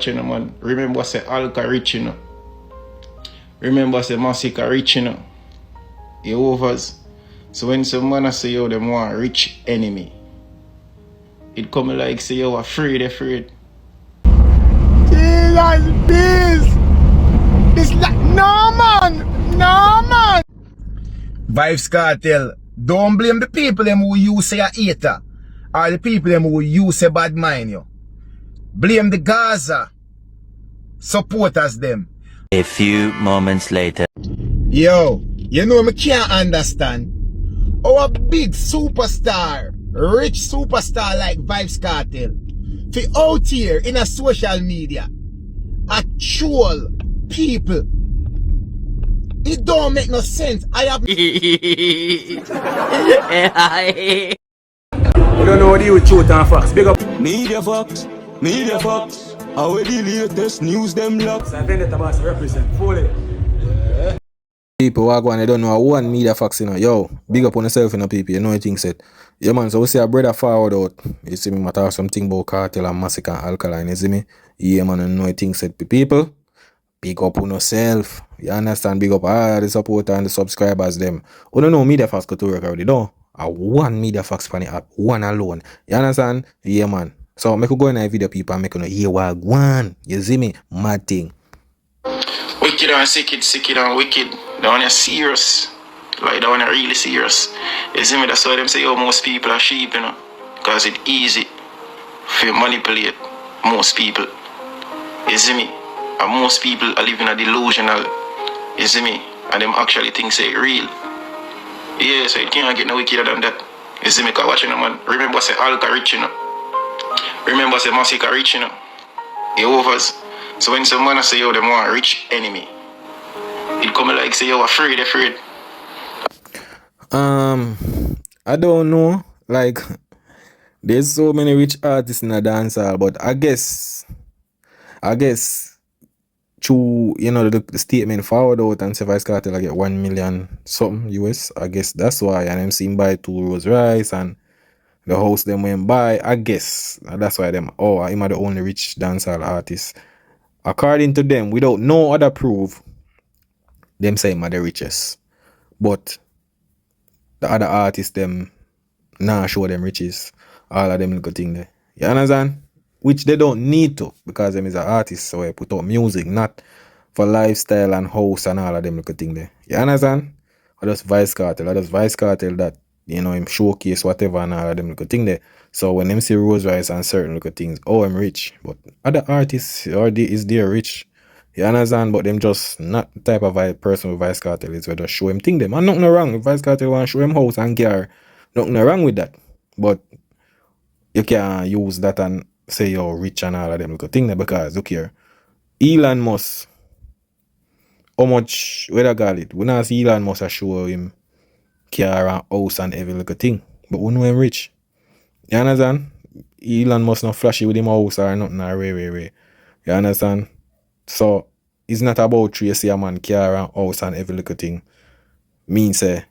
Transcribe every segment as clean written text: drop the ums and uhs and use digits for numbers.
You know, man. Remember say Alka rich, you know. Remember say Masicka rich, you know. He overs. So when some man say yo them want rich enemy, it come like say yo afraid. Jesus, please. This like no man. Vibes Kortel. Don't blame the people them who you say a hater, or the people them who you say bad mind you. Blame the Gaza supporters them. A few moments later. Yo, you know me can't understand. Our big superstar, rich superstar like Vibes Kortel, fi out here in a social media, actual people. It don't make no sense. I have I don't know what you with truth and facts. Big up Media Fox. How the latest news them lock. represent fully. People who are going, they don't know one media facts, you know. Yo, big up on yourself, you know, people. You know what things said. Yeah, man, so we see a brother forward out. You see me matter something about Kortel and Masicka and Alkaline, you see me? Yeah, man, you know what things said. People, big up on yourself. You understand? Big up all the supporters and the subscribers, them. You don't know media facts go to work already, don't? One media facts for the app, one alone. You understand? Yeah, man. So, make you go in a video, people, and make you know, hear what one. You see me? Mad thing. Wicked and sick and wicked. That one is serious. Like that one is really serious. You see me? That's why them say yo most people are sheep, you know. Because it's easy to manipulate most people. You see me? And most people are living a delusional. You see me? And them actually think say real. Yeah, so it can't get no wickeder than that. You see me? Because watching them, man. Remember say Alka rich, you know. Remember say Masicka rich, you know. He overs. So when some man say yo them want rich enemy, it come like say yo afraid. I don't know. Like, there's so many rich artists in the dancehall, but I guess through, you know, the statement forward out and say Vibes Kortel I get 1 million something US. I guess that's why, and them seen buy 2 Rolls Royce and the house them went buy. I guess that's why them I'm the only rich dancehall artist. According to them, without no other proof, them say I'm the richest. But the other artists them nah show them riches. All of them little thing there. You understand? Which they don't need to, because them is an artist, so I put out music, not for lifestyle and house and all of them little thing there. You understand? I just Vibes Kortel that, you know, him showcase whatever and all of them little thing there. So when them see Rolls Royce and certain little things, I'm rich. But other artists is there rich. You understand? But them just not the type of person with Vibes Kortel is where just show him thing them. And nothing wrong. If Vibes Kortel want to show him house and car, nothing wrong with that. But you can't use that and say you're rich and all of them little thing there, because look here. Elon Musk, how much where I got it? We not see Elon Musk show him car and house and every little thing. But we know him rich. You understand? Elon Musk not flashy with him house or nothing or way. You understand? So it's not about Tracy a man car and house and every little thing. Mean say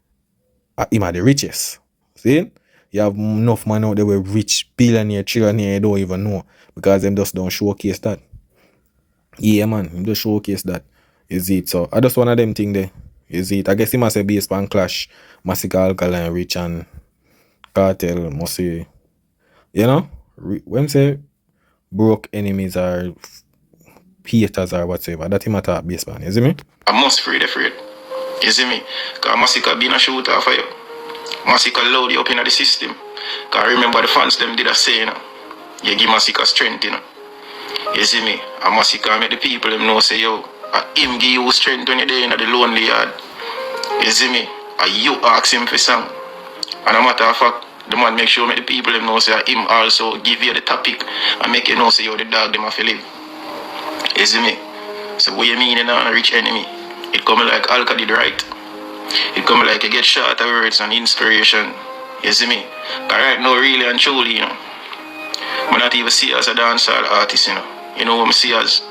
him are the richest. See? You have enough man out there with rich, billionaire, trillionaire, you don't even know. Because them just don't showcase that. Yeah, man, him just showcase that. Is it? So I just one of them thing there. Is it? I guess he must say based on clash. Masicka, Alkaline, rich and Kortel must say, you know? When say broke enemies or haters or whatever, that him attack based on. You see me? I must afraid. You see me? Because Masicka been a shooter for you. Masicka load you up in the system. Because remember the fans them did a say, you know. You give Masicka strength, you know. You see me? And Masicka make the people them know say, yo, him give you strength when you're there in the lonely yard. You see me? And you ask him for song. And a matter of fact, the man make sure make the people them know say him also give you the topic and make you know say yo the dog them have to live. You see me? So what you mean in a rich enemy? It come like Alka did right. It come like you get short of words and inspiration. You see me? Cause right now really and truly, you know, I not even see as a dancehall artist, you know. You know what I see as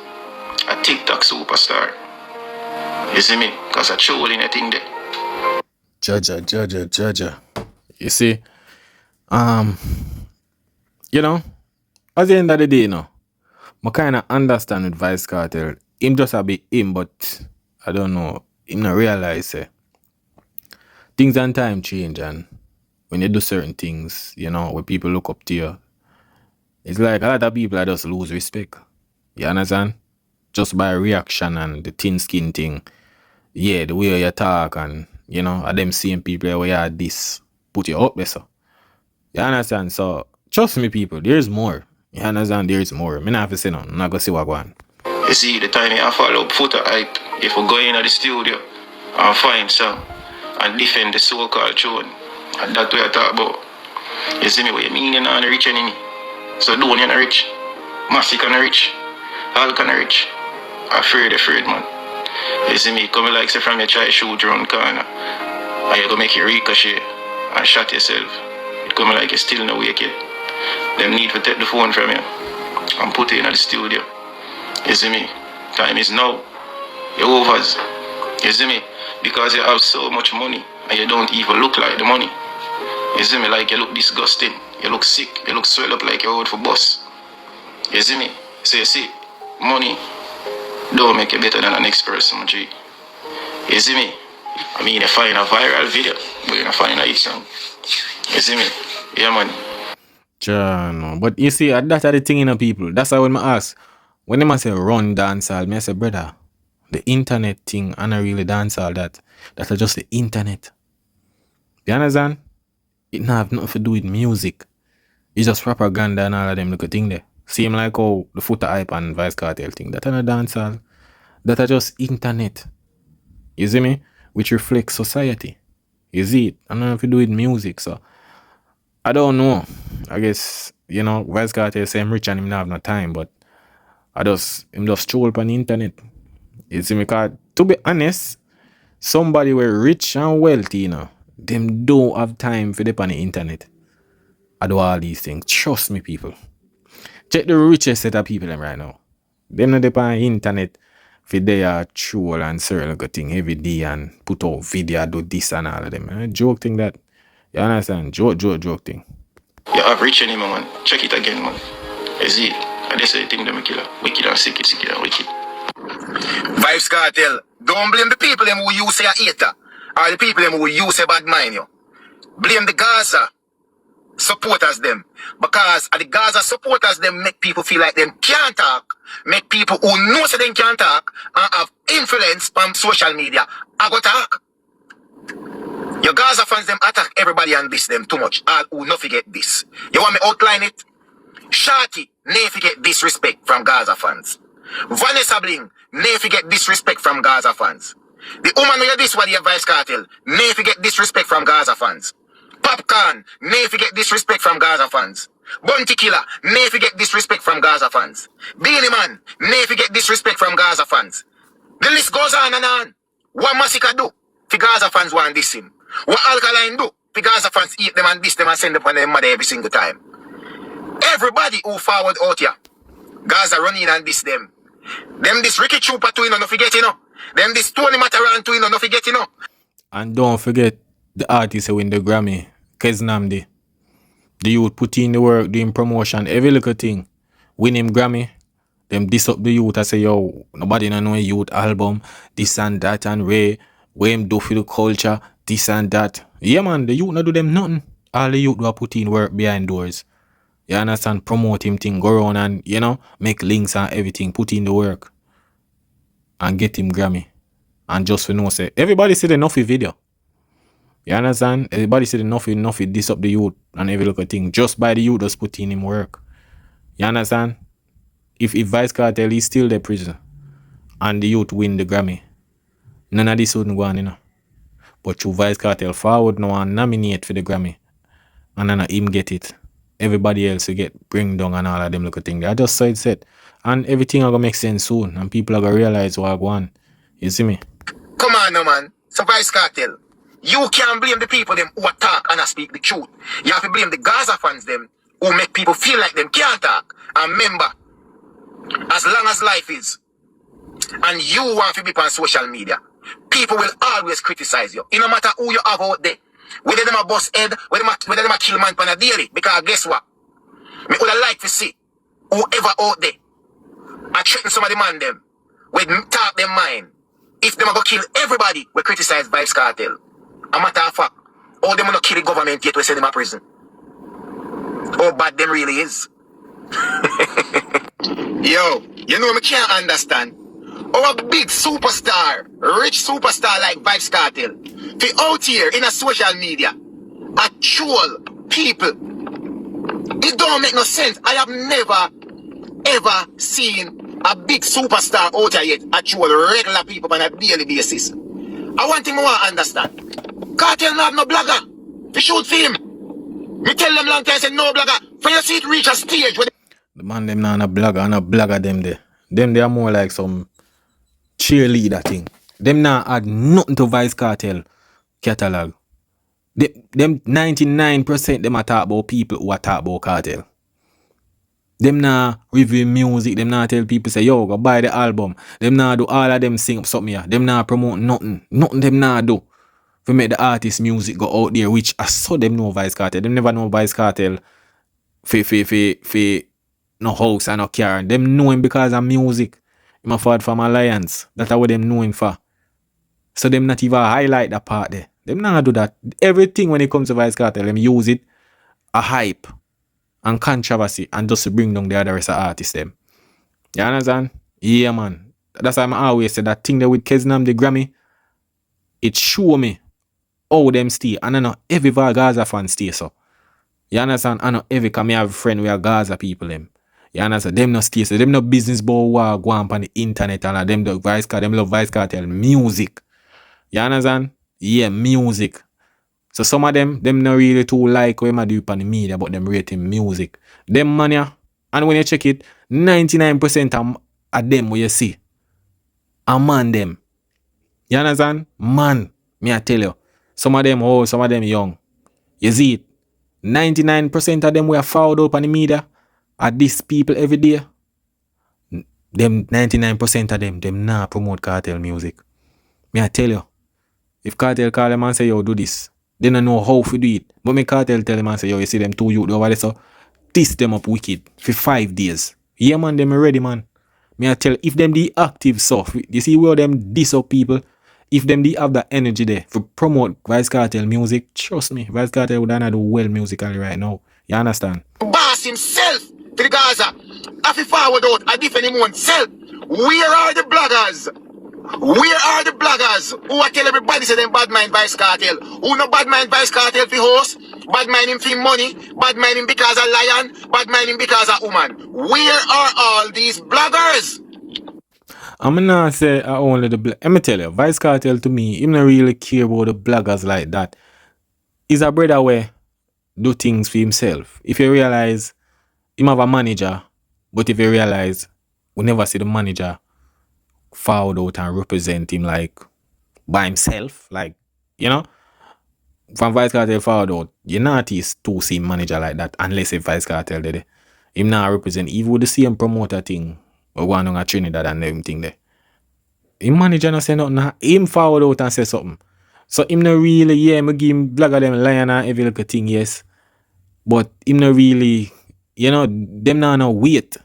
a TikTok superstar. You see me? Cause I truly in a thing there. Jaja. You see? You know, at the end of the day, you know, I kind of understand with Vice Cartel. Him just a bit him, but I don't know. Him not realize things and time change, and when you do certain things, you know, when people look up to you, it's like a lot of people just lose respect. You understand? Just by reaction and the thin skin thing. Yeah, the way you talk and, you know, are them same people where you are this, put you up there, so. You understand? So, trust me, people, there's more. You understand? There's more. I'm not have to say no. I'm not going to see what going on. You see, the time I follow up Foota, if we go in the studio and find some and defend the so-called tune, and that's what I talk about. You see me, what you mean you're not rich enemy? So don't you're not rich. Masicka not rich. Alkaline not rich. Afraid, man. You see me, coming like say from your try shoot around corner, and you're gonna make it ricochet and shot yourself. It coming like you still not wake yet. Them need to take the phone from you and put it in the studio. You see me? Time is now. You're overs. You see me? Because you have so much money and you don't even look like the money. You see me? Like you look disgusting. You look sick. You look swell up like you're out for bus. You see me? So you see, money don't make you better than the next person, G. You see me? I mean, you find a viral video, but you don't find a hit song. You see me? Yeah, man. No. But you see, that's the thing in the people. That's why when I ask, when they say run dancehall, I say, brother, the internet thing, and I really dancehall that. That's just the internet. You understand? It not have nothing to do with music. It's just propaganda and all of them little thing there. Same like how the Foota hype and Vice Cartel thing. That are not dancehall. That are just internet. You see me? Which reflects society. You see it? And nothing to do with music. So I don't know. I guess, you know, Vice Cartel say I'm rich and him not have no time, but him just stroll up on the internet. You see me? Because to be honest, somebody were rich and wealthy, you know, them don't have time for them on the internet. I do all these things. Trust me, people. Check the richest set of people them right now. Them not on the internet for their troll and certain good thing every day and put out video, do this and all of them. Joke thing that. You understand? Joke thing. You have rich anymore, man. Check it again, man. You see it? And they say thing them killer. Wicked and sick and wicked. Vibes Cartel, don't blame the people them who you say a hater, or the people them who you say bad mind you. Blame the Gaza supporters them. Because the Gaza supporters them make people feel like them can't talk, make people who know say they can't talk and have influence from social media. I go talk. Your Gaza fans them attack everybody and diss them too much. All who not forget this. You want me outline it? Shorty, never forget disrespect from Gaza fans. Vanessa Bling, never forget disrespect from Gaza fans. The woman who this what the Vice Cartel, never forget disrespect from Gaza fans. Popcorn, never forget disrespect from Gaza fans. Bounty Killer, never forget disrespect from Gaza fans. Beanie Man, never forget disrespect from Gaza fans. The list goes on and on. What Masicka do? For Gaza fans want this him. What Alkaline do? For Gaza fans eat them and diss them and send them on their mother every single time. Everybody who forward out here, Gaza run in and diss them. Them this Ricky Chupa to no forget you know. Them this Tony Mataran to no forget you know. And don't forget the artist who win the Grammy, Keznamdi. The youth put in the work, doing promotion, every little thing. Win him Grammy. Them diss up the youth. I say, yo, nobody know a youth album, this and that, and Ray, where him do for the culture, this and that. Yeah, man, the youth not do them nothing. All the youth do put in work behind doors. You understand? Promote him thing, go around and, you know, make links and everything, put in the work. And get him Grammy. And just for no say, everybody see the Nuffy video. You understand? Everybody see the Nuffy diss up the youth and every little thing. Just by the youth just put in him work. You understand? If Vice Cartel is still the prison and the youth win the Grammy, none of this wouldn't go on, you know. But you Vice Cartel forward now and nominate for the Grammy. And then him get it. Everybody else will get bring down and all of them little things. I just saw it set. And everything are gonna make sense soon. And people are gonna realize what I want. You see me? Come on now, man. So Vice Cartel, you can't blame the people them who talk and speak the truth. You have to blame the Gaza fans them who make people feel like them can't talk. And remember, as long as life is, and you want to be on social media, people will always criticize you. It no matter who you have out there. Whether them a bust head, whether them a kill man on a daily. Because guess what? Me would like to see whoever out there I threaten some of the man them. With talk them mind. If them a go kill everybody, we criticize Vybz Kartel. A matter of fact, all them not kill the government yet we send them to prison. How bad them really is. Yo, you know me can't understand. Our big superstar, rich superstar like Vybz Kartel, fi out here in a social media, a troll people. It don't make no sense. I have never, ever seen a big superstar out here yet a troll regular people on a daily basis. I want thing I want to understand. Kartel not have no blogger. Fi shoot for him. Me tell them long time say no blogger. For you see it reach a stage where The man them not a blogger, and a blogger them there. Them they are more like some cheerleader thing. Them not add nothing to Vybz Kartel catalog. Them 99% them a talk about people who a talk about Kartel. Them not review music. Them not tell people say yo go buy the album. Them not do all of them sing up something here. Them not promote nothing. Nothing them not do. For make the artist music go out there, which I saw them know Vybz Kartel. Them never know Vybz Kartel for no house and no car. Them know him because of music. Him a forward from Alliance. That's what them know him for. So them not even highlight that part there. Them not do that. Everything when it comes to Vybz Kartel, them use it a hype and controversy and just to bring down the other rest of artists them. You understand? Yeah, man. That's why I always say that thing there with Keznam, the Grammy, it show me how them stay. And I know every Gaza fan stay so. You understand? I know every come have a friend with a Gaza people them. You understand? Them no stay so. Them no business boy go on the internet and them the Vybz Kartel, them love Vybz Kartel music. You understand? Yeah, music. So some of them not really too like what I do on the media, but them rating music. Them man yeah, and when you check it, 99% of them what you see, a man them. You understand? Man, me I tell you. Some of them old, some of them young. You see it? 99% of them we are fouled up on the media are these people every day. Them 99% of them not promote Kartel music. Me I tell you. If Kartel call them and say, yo, do this, they don't know how to do it. But me Kartel tell them and say, yo, you see them two youth over there, so tease them up wicked for 5 days. Yeah, man, them ready, man. Me I tell if them the active stuff, you see where them diss up people, if them the have that energy there for promote Vybz Kartel music, trust me, Vybz Kartel would not do well musically right now. You understand? boss himself to the Gaza. If he forward out, I defend him oneself. Where are the bloggers? Where are the bloggers who are tell everybody say them bad mind Vybz Kartel? Who no bad mind Vybz Kartel for host? Bad mind him for money? Bad mind him because of lion? Bad mind him because of woman? Where are all these bloggers? I'm not say I only the let me tell you, Vybz Kartel to me, him not really care about the bloggers like that. He's a brother where do things for himself. If you realize him have a manager, but if you realize we never see the manager forward out and represent him like by himself, like, you know, from Vybz Kartel forward out, you're not to see manager like that unless if Vybz Kartel did it. Him not represent even with the same promoter thing or one on a Trinidad and everything there. Him manager not say nothing, him forward out and say something. So him not really, yeah, me give him blogger them lion and every little thing, yes. But him not really, you know, them not no weight.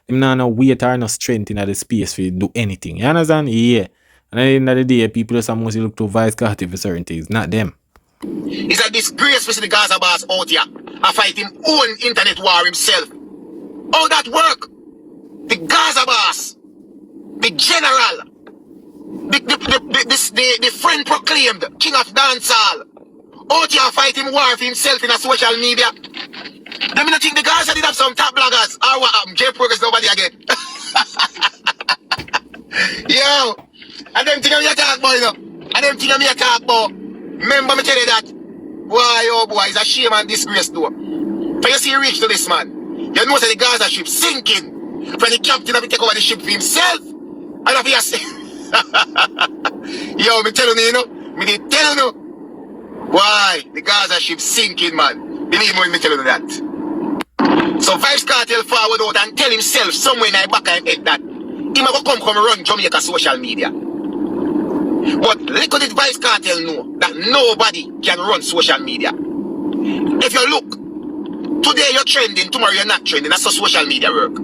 Them not no weight or no strength in the space for do anything. You understand? Yeah. And at the end of the day, people just mostly look to Vybz Kartel for certain things, not them. It's a disgrace to see the Gaza boss out here and fight him own internet war himself. How that work? The Gaza boss, the general, the friend proclaimed king of dancehall, out here fight him war for himself in a social media. Let me not think the Gaza did have some top bloggers. Or what happened? J Progress nobody again. Yo, and them thing I'm here talk about, you know. And them thing I'm here talk about. Remember me tell you that. Boy, oh boy, it's a shame and disgrace though. For you see you reach to this man. You know that the Gaza ship sinking. When the captain have to take over the ship for himself. And if you say yo, me tell you, you know. Me did tell you. Why? The Gaza ship sinking, man. Believe me when me tell you that. So Vybz Kartel forward out and tell himself somewhere in the back of his head that he might come run Jamaica social media. But little did Vybz Kartel know that nobody can run social media. If you look, today you're trending, tomorrow you're not trending. That's how social media work.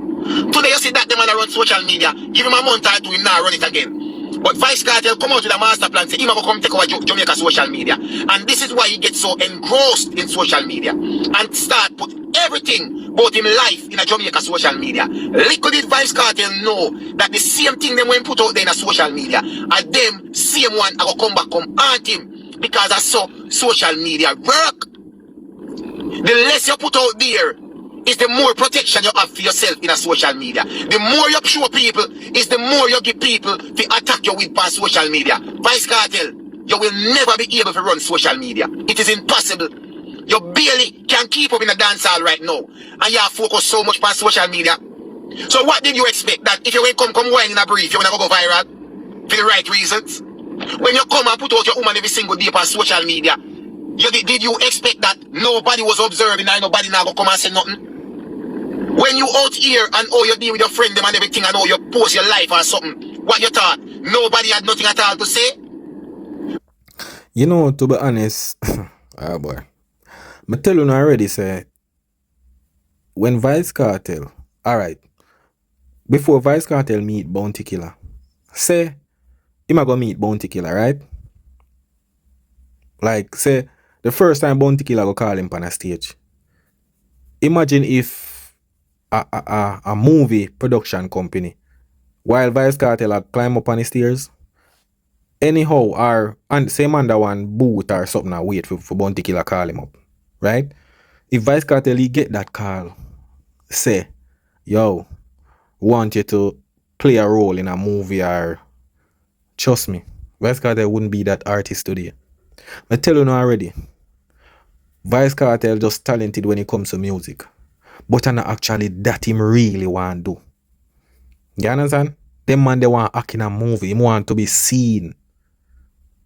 Today you see that the man run social media, give him a month or two, him now run it again. But Vice Cartel come out with a master plan, say, he go come take over Jamaica social media. And this is why he gets so engrossed in social media. And start put everything about him life in a Jamaica social media. Little did Vice Cartel know that the same thing them when put out there in a social media, and them same one I go come back come haunt him. Because I saw social media work. The less you put out there, is the more protection you have for yourself in a social media. The more you show people, is the more you give people to attack you with on social media. Vice Cartel, you will never be able to run social media. It is impossible. You barely can keep up in the dance hall right now. And you have focused so much on social media. So what did you expect? That if you will come wine in a brief, you're going to go viral? For the right reasons? When you come and put out your woman every single day on social media, did you expect that nobody was observing and nobody now go come and say nothing? When you out here and all you deal with your friend them and everything and all you post your life or something, what you thought? Nobody had nothing at all to say? You know, to be honest, ah boy, I tell you already, say, when Vice Cartel, alright, before Vice Cartel meet Bounty Killer, say, him a go meet Bounty Killer, right? Like, say, the first time Bounty Killer go call him on a stage. Imagine if a movie production company, while Vice Cartel had climb up on the stairs, anyhow, or and same under one booth or something, and wait for Bounty Killer call him up, right? If Vice Cartel he get that call, say, yo, want you to play a role in a movie, or trust me, Vice Cartel wouldn't be that artist today. I tell you now already, Vice Cartel just talented when it comes to music. But not actually that him really want to do. You understand? Them man they want act in a movie. Him want to be seen.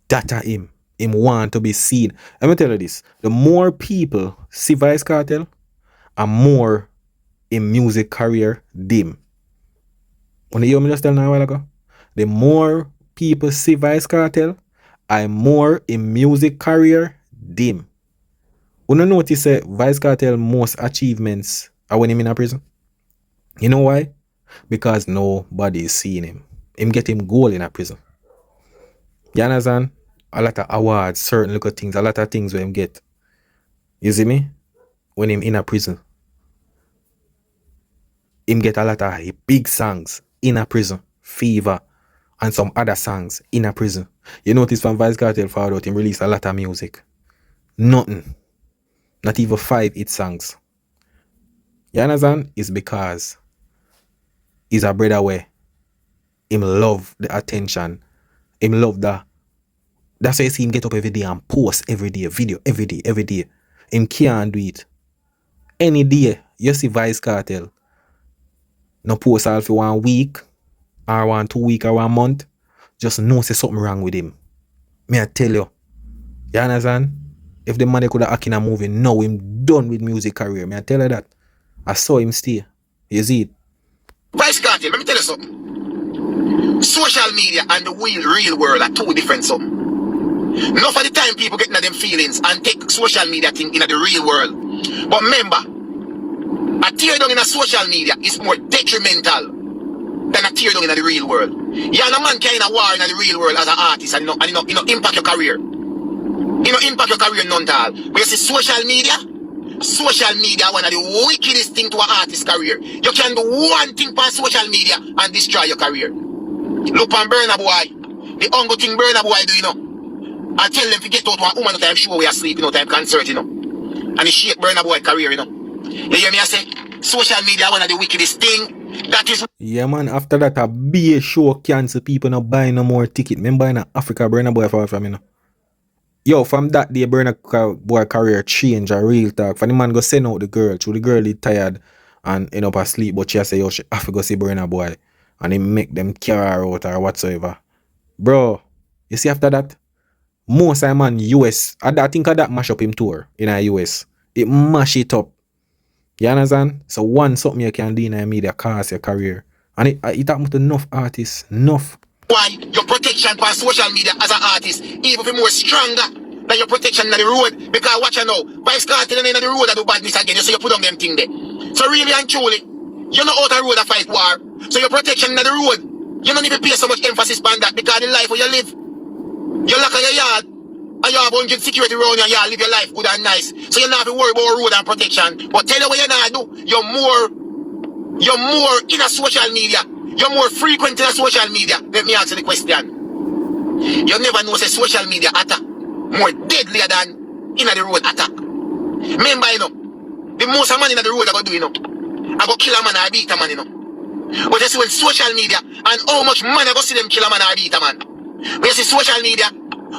That are him. Him want to be seen. Let me tell you this. The more people see Vice Cartel, and more in music career dim. When you hear me just tell now a while ago? The more people see Vice Cartel, and more in music career dim. You don't notice that Vice Cartel most achievements are when him in a prison? You know why? Because nobody is seeing him. Him get him goal in a prison. You understand? A lot of awards, certain little things, a lot of things where him get. You see me? When him in a prison. Him get a lot of big songs in a prison. Fever. And some other songs in a prison. You notice from Vice Cartel forward out, him release a lot of music. Nothing. Not even 5 hit songs. You understand? It's because he's a brother where him love the attention. Him love that. That's why you see him get up every day and post every day, video every day. Him can't do it. Any day you see Vice Cartel no post all for 1 week or 1 2 week or 1 month, just know say something wrong with him. Me I tell you. You understand? If the man could have act in a movie, now him done with music career. May I tell you that? I saw him stay. You see it? Vice Cartel, let me tell you something. Social media and the real world are 2 different something. Enough of the time people get into them feelings and take social media thing in the real world. But remember, a tear down in a social media is more detrimental than a tear down in the real world. You and a man carrying a war in the real world as an artist and you know impact your career. You know, impact your career none at all. But you see social media one of the wickedest thing to an artist's career. You can do one thing on social media and destroy your career. Look on Burna Boy. The uncle thing Burna Boy do, you know. I tell them to get out to a woman no time show where you sleep, you know, time concert, you know. And it shake Burna Boy career, you know. You hear me I say? Social media one of the wickedest thing. That is... Yeah man, after that a BA show cancel, people not buy no more ticket. Remember in Africa, Burna Boy far from, you know. Yo, from that day, Burna Boy career change a real talk. For the man go send out the girl, through the girl is tired and end up asleep, but she say, yo, she have to go see Burna Boy. And he make them carry her out or whatsoever. Bro, you see after that, most of man US, I think of that mash up him tour in the US. It mash it up. You understand? So one something you can do in the media cause your career. And it happens to enough artists, enough. Why your protection for social media as an artist even be more stronger than your protection on the road? Because watch you now, Vice Cartel in the road that do badness again, so you put on them thing there. So really and truly, You're not out on road to fight war. So your protection in the road, you don't need to pay so much emphasis on that because the life where you live, you lock on your yard and you have 100 security around your yard, live your life good and nice. So you don't have to worry about road and protection. But tell you what you're not do, you're more in a social media. You're more frequent in a social media. Let me answer the question. You never know say social media attack more deadlier than in the road attack. Remember, you know, the most man in the road I go do, you know, I go kill a man or beat a man, you know. But you see when social media and how much man I go see them kill a man or beat a man. When you see social media,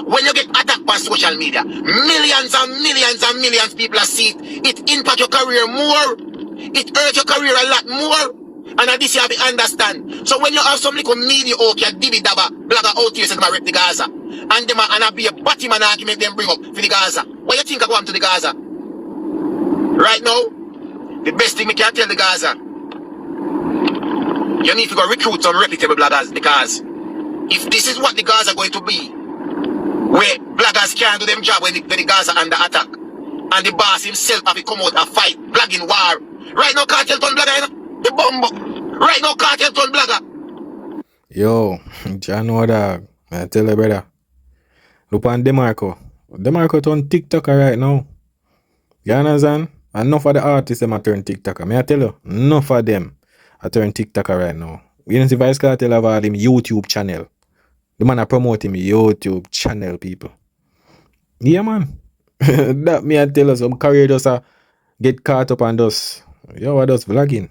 when you get attacked by social media, millions and millions and millions people see it. It impact your career more. It hurt your career a lot more. And this you have to understand. So when you have some little media okay, divi daba, blagger out here said rep the Gaza. And them and be a batty man argument them bring up for the Gaza. What you think I go on to the Gaza? Right now, the best thing we can tell the Gaza, you need to go recruit some reputable bloggers because if this is what the Gaza going to be, where bloggers can't do them job when the Gaza under attack, and the boss himself have to come out and fight, blogging war. Right now, Cartel turn blogger, you know? The bomb. Right now, Cartel turn blogger. Yo, John dog. I tell you, brother. Look on DeMarco. DeMarco turn TikToker right now. You understand? Enough of the artists them a turn TikToker. May I tell you? Enough of them a turn TikToker right now. You know, see Vice Cartel have all him YouTube channel. The man a promote him YouTube channel, people. Yeah, man. That me I tell you, some career just get caught up on those. Yo, what does vlogging?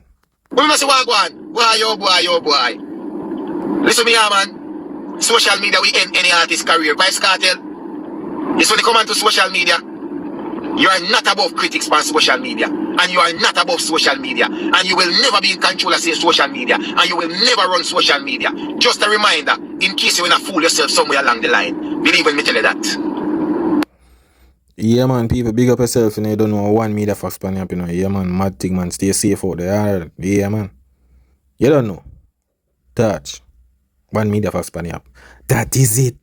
We must see what go on. Boy. Listen me here, man. Social media we end any artist career. Vice Cartel. It's when they come onto social media. You are not above critics on social media. And you are not above social media. And you will never be in control of social media. And you will never run social media. Just a reminder, in case you wanna fool yourself somewhere along the line. Believe when me tell you that. Yeah, man, people, big up yourself, you know, you don't know one media for span up, you know. Yeah, man, mad thing, man, stay safe out there. Yeah, man. You don't know. Touch. One media for span up. That is it.